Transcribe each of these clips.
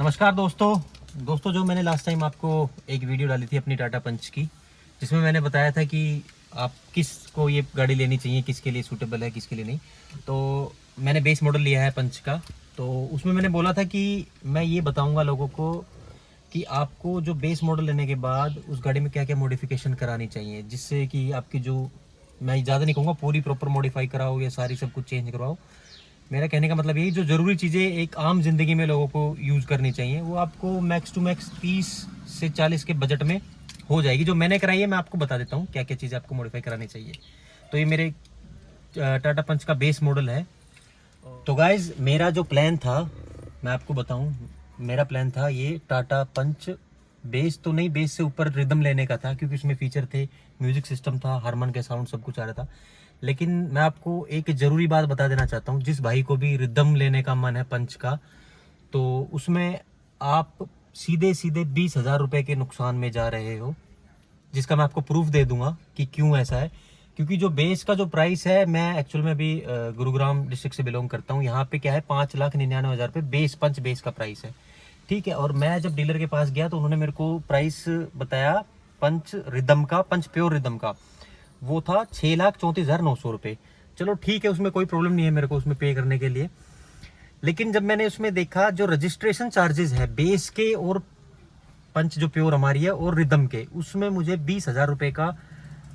नमस्कार दोस्तों जो मैंने लास्ट टाइम आपको एक वीडियो डाली थी अपनी टाटा पंच की, जिसमें मैंने बताया था कि आप किस को ये गाड़ी लेनी चाहिए, किसके लिए सूटेबल है, किसके लिए नहीं। तो मैंने बेस मॉडल लिया है पंच का। तो उसमें मैंने बोला था कि मैं ये बताऊंगा लोगों को कि आपको जो बेस मॉडल लेने के बाद उस गाड़ी में क्या क्या मॉडिफिकेशन करानी चाहिए, जिससे कि आपकी जो, मैं ज़्यादा नहीं कहूँगा पूरी प्रॉपर मॉडिफाई कराओ या सारी सब कुछ चेंज करवाओ। मेरा कहने का मतलब यही, जो ज़रूरी चीज़ें एक आम जिंदगी में लोगों को यूज़ करनी चाहिए वो आपको मैक्स टू मैक्स 30 से 40 के बजट में हो जाएगी। जो मैंने कराई है मैं आपको बता देता हूँ क्या क्या चीज़ें आपको मॉडिफाई करानी चाहिए। तो ये मेरे टाटा पंच का बेस मॉडल है। तो गाइज मेरा जो प्लान था मैं आपको बताऊं, मेरा प्लान था ये टाटा पंच बेस तो नहीं, बेस से ऊपर रिदम लेने का था, क्योंकि उसमें फीचर थे, म्यूजिक सिस्टम था, हारमन के साउंड सब कुछ आ रहा था। लेकिन मैं आपको एक ज़रूरी बात बता देना चाहता हूँ, जिस भाई को भी रिदम लेने का मन है पंच का, तो उसमें आप सीधे सीधे 20,000 रुपये के नुकसान में जा रहे हो, जिसका मैं आपको प्रूफ दे दूंगा कि क्यों ऐसा है। क्योंकि जो बेस का जो प्राइस है, मैं एक्चुअल में भी गुरुग्राम डिस्ट्रिक्ट से बिलोंग करता हूँ। यहाँ पे क्या है, 5,99,000 रुपये बेस पंच बेस का प्राइस है, ठीक है। और मैं जब डीलर के पास गया तो उन्होंने मेरे को प्राइस बताया पंच रिदम का, पंच प्योर रिदम का, वो था 6,34,900 रुपये। चलो ठीक है, उसमें कोई प्रॉब्लम नहीं है मेरे को उसमें पे करने के लिए। लेकिन जब मैंने उसमें देखा जो रजिस्ट्रेशन चार्जेस है बेस के और पंच जो प्योर हमारी है और रिदम के, उसमें मुझे 20,000 रुपये का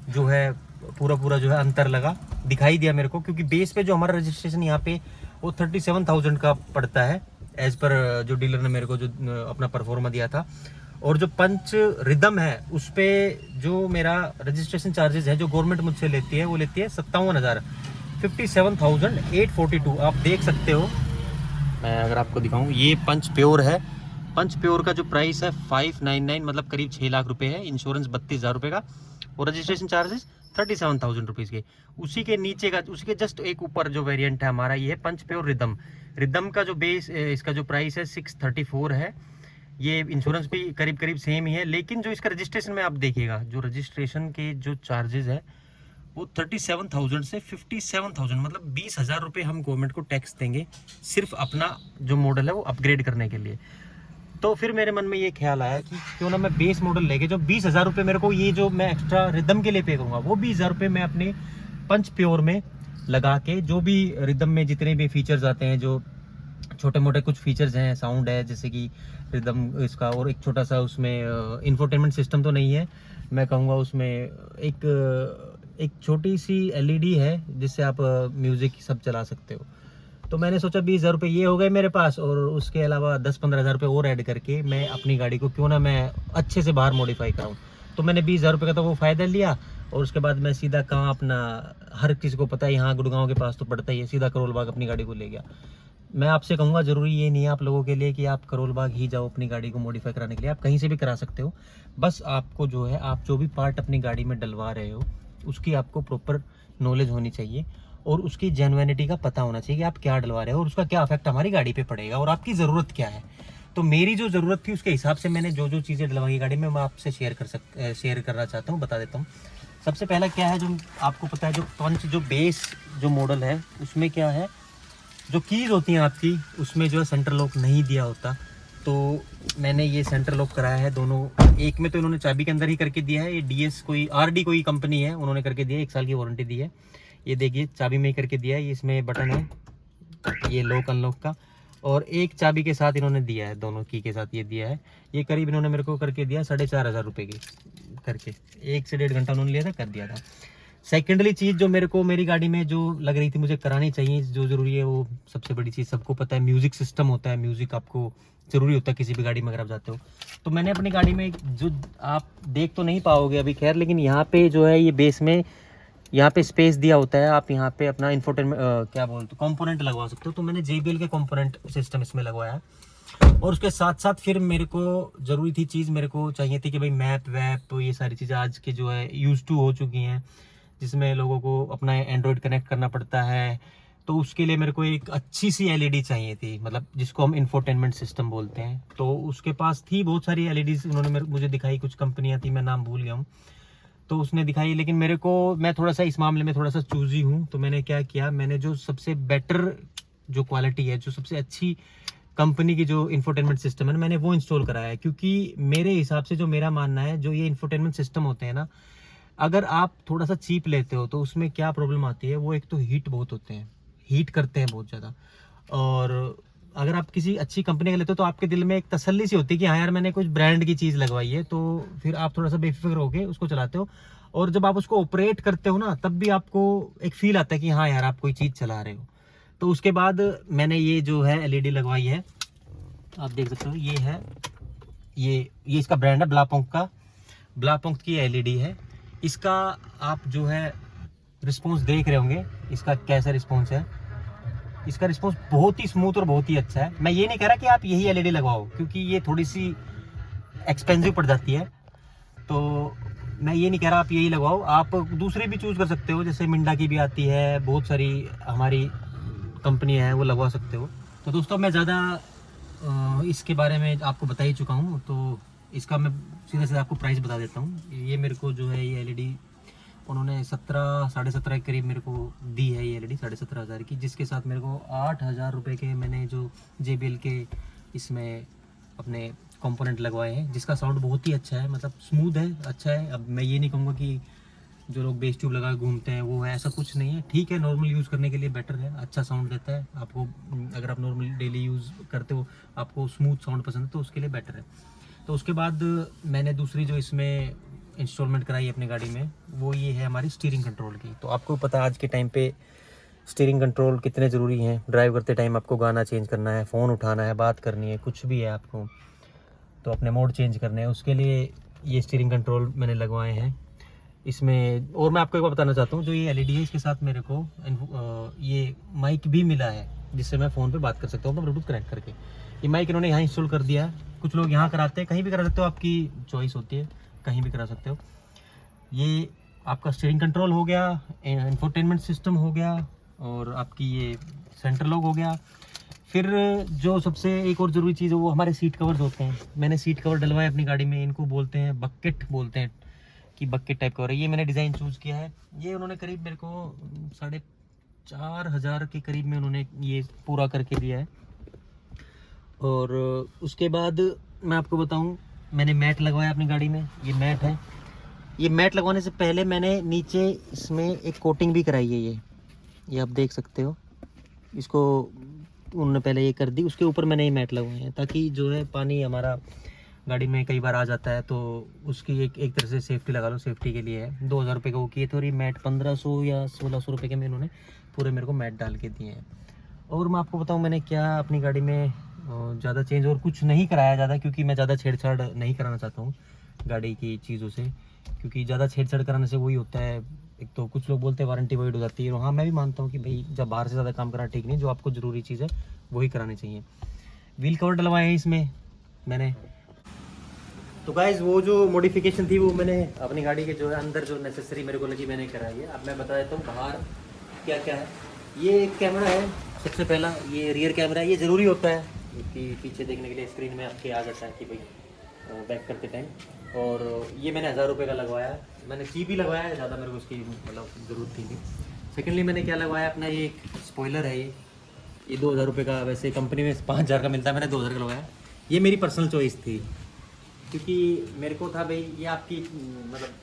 जो है पूरा जो है अंतर लगा, दिखाई दिया मेरे को। क्योंकि बेस पे जो हमारा रजिस्ट्रेशन यहाँ पे वो 37,000 का पड़ता है, एज पर जो डीलर ने मेरे को जो अपना परफॉर्मा दिया था। और जो पंच रिदम है उस पर जो मेरा रजिस्ट्रेशन चार्जेस है जो गवर्नमेंट मुझसे लेती है, वो लेती है 57,000, 57,842। आप देख सकते हो, मैं अगर आपको दिखाऊं, ये पंच प्योर है। पंच प्योर का जो प्राइस है 599, मतलब करीब 6 लाख रुपए है। इंश्योरेंस 32,000 रुपये का और रजिस्ट्रेशन चार्जेस 37,000 रुपीज़ के। उसी के नीचे का, उसी के जस्ट एक ऊपर जो वेरिएंट है हमारा, ये है पंच प्योर रिदम। रिदम का जो बेस, इसका जो प्राइस है 634 है। ये इंश्योरेंस भी करीब करीब सेम ही है। लेकिन जो इसका रजिस्ट्रेशन में आप देखिएगा, जो रजिस्ट्रेशन के जो चार्जेस है वो 37,000 से 57,000, मतलब 20,000 रुपये हम गवर्नमेंट को टैक्स देंगे सिर्फ अपना जो मॉडल है वो अपग्रेड करने के लिए। तो फिर मेरे मन में ये ख्याल आया कि क्यों ना मैं बेस मॉडल लेके, जो 20,000 रुपये मेरे को ये जो मैं एक्स्ट्रा रिदम के लिए पे करूँगा, वो 20,000 रुपये मैं अपने पंच प्योर में लगा के, जो भी रिदम में जितने भी फीचर्स आते हैं, जो छोटे मोटे कुछ फीचर्स हैं, साउंड है जैसे कि रिदम इसका, और एक छोटा सा उसमें इंफोटेनमेंट सिस्टम तो नहीं है, मैं कहूँगा उसमें एक छोटी सी एलईडी है जिससे आप म्यूज़िक सब चला सकते हो। तो मैंने सोचा 20,000 रुपये ये हो गए मेरे पास, और उसके अलावा 10-15,000 रुपये और ऐड करके मैं अपनी गाड़ी को क्यों ना मैं अच्छे से बाहर मॉडिफाई कराऊँ। तो मैंने 20,000 रुपये का तो वो फ़ायदा लिया, और उसके बाद मैं सीधा कहाँ, अपना हर किसी को पता है यहाँ गुड़गांव के पास तो पड़ता ही है, सीधा करोल बाग अपनी गाड़ी को ले गया। मैं आपसे कहूँगा, ज़रूरी ये नहीं है आप लोगों के लिए कि आप करोल बाग ही जाओ अपनी गाड़ी को मॉडिफाई कराने के लिए, आप कहीं से भी करा सकते हो। बस आपको जो है, आप जो भी पार्ट अपनी गाड़ी में डलवा रहे हो उसकी आपको प्रॉपर नॉलेज होनी चाहिए, और उसकी जेन्युइनिटी का पता होना चाहिए कि आप क्या डलवा रहे हो और उसका क्या इफेक्ट हमारी गाड़ी पे पड़ेगा और आपकी ज़रूरत क्या है। तो मेरी जो ज़रूरत थी उसके हिसाब से मैंने जो जो चीज़ें डलवाई गाड़ी में, मैं आपसे शेयर करना चाहता हूँ, बता देता हूँ। सबसे पहला क्या है, जो आपको पता है, जो पंच जो बेस जो मॉडल है उसमें क्या है, जो कीज़ होती हैं आपकी, उसमें जो है सेंटर लॉक नहीं दिया होता। तो मैंने ये सेंटर लॉक कराया है दोनों। एक में तो इन्होंने चाबी के अंदर ही करके दिया है, ये डीएस कोई आरडी कोई कंपनी है, उन्होंने करके दिया है, 1 साल की वारंटी दी है। ये देखिए चाबी में ही करके दिया है, ये इसमें बटन है ये लॉक अनलॉक का, और एक चाबी के साथ इन्होंने दिया है, दोनों की के साथ ये दिया है। ये करीब इन्होंने मेरे को करके दिया 4,500 रुपये की करके, 1 से 1.5 घंटा उन्होंने लिया था, कर दिया था। सेकेंडली चीज़ जो मेरे को मेरी गाड़ी में जो लग रही थी मुझे करानी चाहिए, जो ज़रूरी है, वो सबसे बड़ी चीज़ सबको पता है, म्यूज़िक सिस्टम होता है। म्यूज़िक आपको ज़रूरी होता है किसी भी गाड़ी में अगर आप जाते हो। तो मैंने अपनी गाड़ी में, जो आप देख तो नहीं पाओगे अभी खैर, लेकिन यहाँ पे जो है ये बेस में यहाँ पे स्पेस दिया होता है, आप यहाँ पे अपना इंफोटेनमेंट क्या बोलते हो, कंपोनेंट लगवा सकते हो। तो मैंने JBL के कंपोनेंट सिस्टम इसमें लगवाया है। और उसके साथ साथ फिर मेरे को ज़रूरी थी चीज़, मेरे को चाहिए थी कि भाई मैप वैप, तो ये सारी चीज़ें आज के जो है यूज़ टू हो चुकी हैं, जिसमें लोगों को अपना एंड्रॉयड कनेक्ट करना पड़ता है। तो उसके लिए मेरे को एक अच्छी सी एलईडी चाहिए थी, मतलब जिसको हम इंफोटेनमेंट सिस्टम बोलते हैं। तो उसके पास थी बहुत सारी एलईडीज, उन्होंने मुझे दिखाई, कुछ कंपनियां थी, मैं नाम भूल गया हूँ, तो उसने दिखाई। लेकिन मेरे को, मैं थोड़ा सा इस मामले में थोड़ा सा चूजी हूँ, तो मैंने क्या किया, मैंने जो सबसे बेटर जो क्वालिटी है, जो सबसे अच्छी कंपनी की जो इंफोटेनमेंट सिस्टम है मैंने वो इंस्टॉल कराया है, क्योंकि मेरे हिसाब से जो मेरा मानना है, जो ये इंफोटेनमेंट सिस्टम होते हैं ना, अगर आप थोड़ा सा चीप लेते हो तो उसमें क्या प्रॉब्लम आती है, वो एक तो हीट बहुत होते हैं, हीट करते हैं बहुत ज़्यादा। और अगर आप किसी अच्छी कंपनी का लेते हो तो आपके दिल में एक तसल्ली सी होती है कि हाँ यार मैंने कुछ ब्रांड की चीज़ लगवाई है, तो फिर आप थोड़ा सा बेफिक्र होके उसको चलाते हो। और जब आप उसको ऑपरेट करते हो ना, तब भी आपको एक फील आता है कि हाँ यार आप कोई चीज़ चला रहे हो। तो उसके बाद मैंने ये जो है एलईडी लगवाई है, आप देख सकते हो, ये है, ये इसका ब्रांड है ब्लापोंक की एलईडी है। इसका आप जो है रिस्पॉन्स देख रहे होंगे, इसका कैसा रिस्पॉन्स है। इसका रिस्पॉन्स बहुत ही स्मूथ और बहुत ही अच्छा है। मैं ये नहीं कह रहा कि आप यही एलईडी लगवाओ, क्योंकि ये थोड़ी सी एक्सपेंसिव पड़ जाती है, तो मैं ये नहीं कह रहा आप यही लगवाओ, आप दूसरी भी चूज़ कर सकते हो, जैसे मिंडा की भी आती है, बहुत सारी हमारी कंपनी है, वो लगवा सकते हो। तो दोस्तों मैं ज़्यादा इसके बारे में आपको बता ही चुका हूँ, तो इसका मैं सीधे सीधे आपको प्राइस बता देता हूँ। ये मेरे को जो है ये एलईडी उन्होंने 17-17.5 के करीब मेरे को दी है, ये एलईडी 17,500 की, जिसके साथ मेरे को 8,000 रुपये के मैंने जो JBL के इसमें अपने कंपोनेंट लगवाए हैं, जिसका साउंड बहुत ही अच्छा है, मतलब स्मूथ है, अच्छा है। अब मैं ये नहीं कहूँगा कि जो लोग बेस ट्यूब लगा के घूमते हैं वो है, ऐसा कुछ नहीं है, ठीक है, नॉर्मल यूज़ करने के लिए बेटर है, अच्छा साउंड देता है आपको। अगर आप नॉर्मल डेली यूज़ करते हो, आपको स्मूथ साउंड पसंद है, तो उसके लिए बेटर है। तो उसके बाद मैंने दूसरी जो इसमें इंस्टॉलमेंट कराई अपनी गाड़ी में, वो ये है हमारी स्टीयरिंग कंट्रोल की। तो आपको पता है आज के टाइम पे स्टीयरिंग कंट्रोल कितने ज़रूरी हैं। ड्राइव करते टाइम आपको गाना चेंज करना है, फ़ोन उठाना है, बात करनी है, कुछ भी है आपको, तो अपने मोड चेंज करने हैं, उसके लिए ये स्टीयरिंग कंट्रोल मैंने लगवाए हैं इसमें। और मैं आपको एक बार बताना चाहता हूँ, जो ये एलईडी है, इसके साथ मेरे को ये माइक भी मिला है, जिससे मैं फ़ोन पे बात कर सकता हूँ अपना ब्लूटूथ कनेक्ट करके। ये माइक इन्होंने यहाँ इंस्टॉल कर दिया है। कुछ लोग यहाँ कराते हैं, कहीं भी करा सकते हो, आपकी चॉइस होती है, कहीं भी करा सकते हो। ये आपका स्टीयरिंग कंट्रोल हो गया, इंफोटेनमेंट सिस्टम हो गया, और आपकी ये सेंटर लॉक हो गया। फिर जो सबसे एक और ज़रूरी चीज़ है, वो हमारे सीट कवर्स होते हैं। मैंने सीट कवर डलवाए अपनी गाड़ी में, इनको बोलते हैं बकेट, बोलते हैं कि बकेट टाइप कवर है। ये मैंने डिज़ाइन चूज़ किया है। ये उन्होंने करीब मेरे को 4,500 के करीब में उन्होंने ये पूरा करके दिया है। और उसके बाद मैं आपको बताऊं, मैंने मैट लगवाया अपनी गाड़ी में, ये मैट है। ये मैट लगवाने से पहले मैंने नीचे इसमें एक कोटिंग भी कराई है, ये आप देख सकते हो। इसको उन्होंने पहले ये कर दी, उसके ऊपर मैंने ये मैट लगवाए हैं, ताकि जो है पानी हमारा गाड़ी में कई बार आ जाता है, तो उसकी एक तरह से सेफ्टी लगा लो, सेफ्टी के लिए है। 2,000 रुपये का वो किए थे, और ये मैट 1,500 या 1,600 रुपये के में इन्होंने पूरे मेरे को मैट डाल के दिए हैं। और मैं आपको बताऊं मैंने क्या अपनी गाड़ी में ज़्यादा चेंज और कुछ नहीं कराया ज़्यादा, क्योंकि मैं ज़्यादा छेड़छाड़ नहीं कराना चाहता हूँ गाड़ी की चीज़ों से, क्योंकि ज़्यादा छेड़छाड़ कराने से वही होता है, एक तो कुछ लोग बोलते हैं वारंटी वॉइड हो जाती है। हाँ, मैं भी मानता हूँ कि भाई जब बाहर से ज़्यादा काम करना ठीक नहीं, जो आपको ज़रूरी चीज़ है वही करानी चाहिए। व्हील कवर डलवाए हैं इसमें मैंने। तो गाइज़ वो जो मॉडिफिकेशन थी वो मैंने अपनी गाड़ी के जो है अंदर जो नेसेसरी मेरे को लगी मैंने कराई है। अब मैं बता देता हूँ बाहर क्या क्या है। ये एक कैमरा है, सबसे पहला ये रियर कैमरा है, ये ज़रूरी होता है कि पीछे देखने के लिए स्क्रीन में आपके आ जाता है कि भाई बैक करते टाइम। और ये मैंने 1,000 रुपये का लगवाया है, मैंने चीप ही लगवाया है, ज़्यादा मेरे को उसकी मतलब ज़रूरत थी नहीं। सेकेंडली मैंने क्या लगवाया अपना, ये स्पॉइलर है, ये 2,000 रुपये का, वैसे कंपनी में 5,000 का मिलता है, मैंने 2,000 का लगवाया। ये मेरी पर्सनल चॉइस थी, क्योंकि मेरे को था भाई ये आपकी मतलब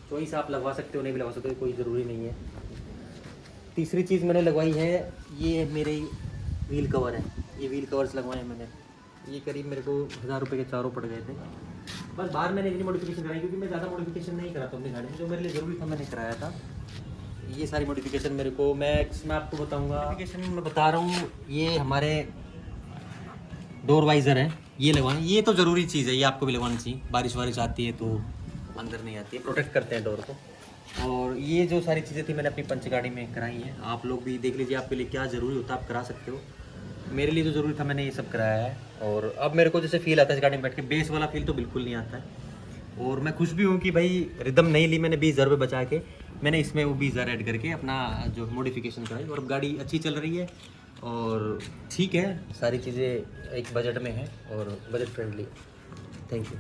चॉइस, आप लगवा सकते हो नहीं भी लगवा सकते हो, कोई ज़रूरी नहीं है। तीसरी चीज़ मैंने लगवाई है, ये मेरे व्हील कवर है, ये व्हील कवर्स लगवाए हैं मैंने, ये करीब मेरे को 1,000 रुपये के चारों पड़ गए थे। बस बाहर मैंने इतनी मॉडिफिकेशन कराई, क्योंकि मैं ज़्यादा मॉडिफिकेशन नहीं कराता अपनी गाड़ी में, जो मेरे लिए ज़रूरी था मैंने कराया था। ये सारी मॉडिफिकेशन मेरे को मैं आपको बताऊँगा। मॉडिफिकेशन मैं बता रहा हूँ, ये हमारे डोर वाइज़र है, ये लगवाना, ये तो ज़रूरी चीज़ है, ये आपको भी लगवानी चाहिए। बारिश वारिश आती है तो अंदर नहीं आती है, प्रोटेक्ट करते हैं डोर को। और ये जो सारी चीज़ें थी मैंने अपनी पंच गाड़ी में कराई हैं, आप लोग भी देख लीजिए आपके लिए क्या ज़रूरी होता है, आप करा सकते हो। मेरे लिए जो ज़रूरी था मैंने ये सब कराया है। और अब मेरे को जैसे फील आता है इस गाड़ी में बैठ के, बेस वाला फील तो बिल्कुल नहीं आता है। और मैं खुश भी हूँ कि भाई रिदम नहीं ली मैंने, 20,000 रुपये बचा के मैंने इसमें वो 20,000 ऐड करके अपना जो मॉडिफिकेशन कराई, और गाड़ी अच्छी चल रही है और ठीक है, सारी चीज़ें एक बजट में है और बजट फ्रेंडली। Thank you.